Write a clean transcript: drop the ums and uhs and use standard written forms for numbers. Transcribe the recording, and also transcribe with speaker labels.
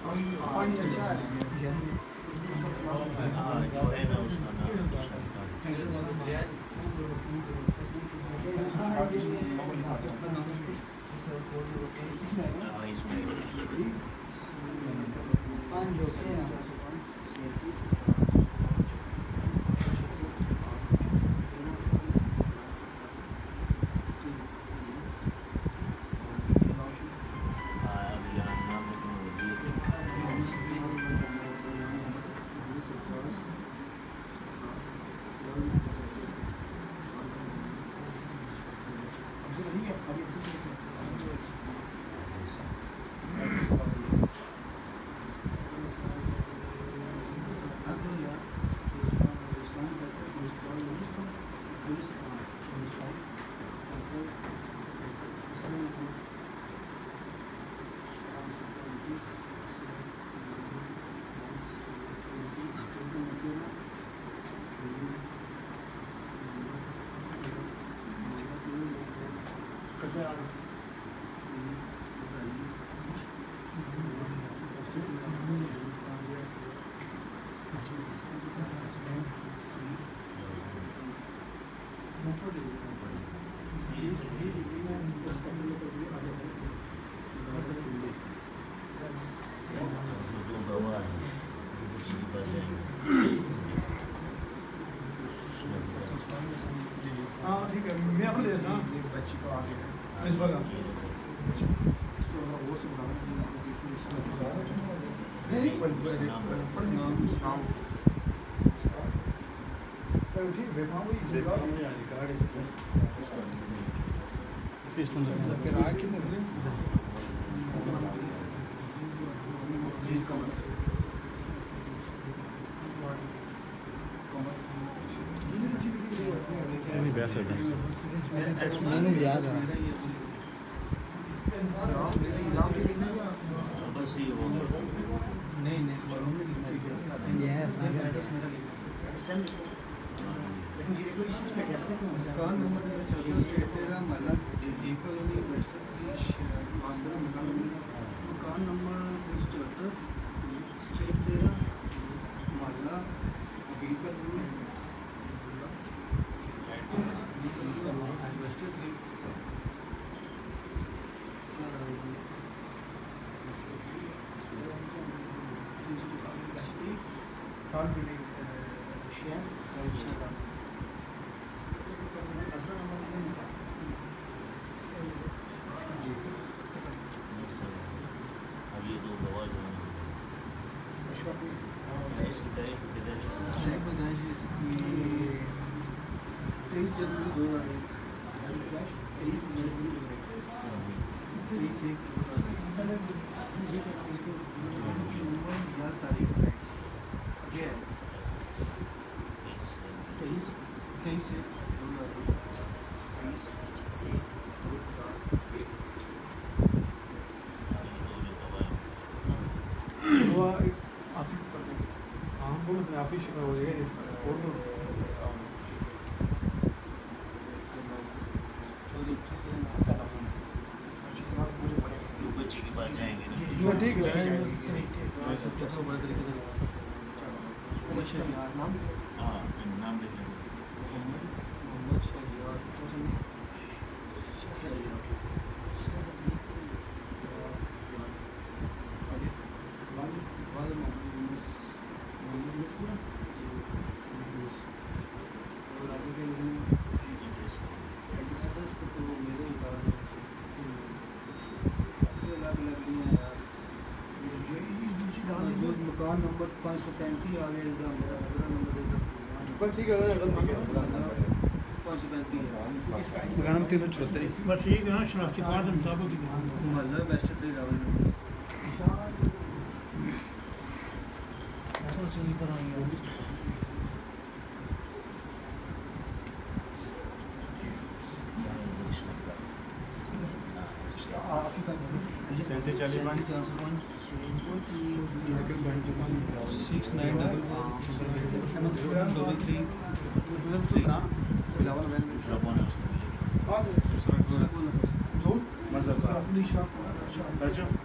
Speaker 1: पानी अच्छा है
Speaker 2: जो है ना उसका नाम इसमें
Speaker 1: ठीक है मैं आपको दे देता हूँ बच्ची को आगे इस वाला याद है
Speaker 2: बस ये हो
Speaker 1: नहीं ये है मकान नंबर 13 महला मकान नंबर 374 स्ट्रीट 13 महला
Speaker 2: अब ये दो दवा जो है इसकी तारीख किधर
Speaker 1: 23 जनवरी
Speaker 2: बच्चे के पास जाएंगे ना
Speaker 1: ठीक है
Speaker 2: हाँ नाम लिख लेंगे
Speaker 1: मकान नंबर 535 आ गया इसका नंबर ठीक है 535 मकान नंबर 374
Speaker 3: बस ठीक है ना शनाख्ती कार्ड के मुताबिक
Speaker 1: मोहल्ला वेस्ट 3 रावल थोड़ा सा ऊपर आएंगे अफ्रीका
Speaker 2: 69433
Speaker 1: अच्छा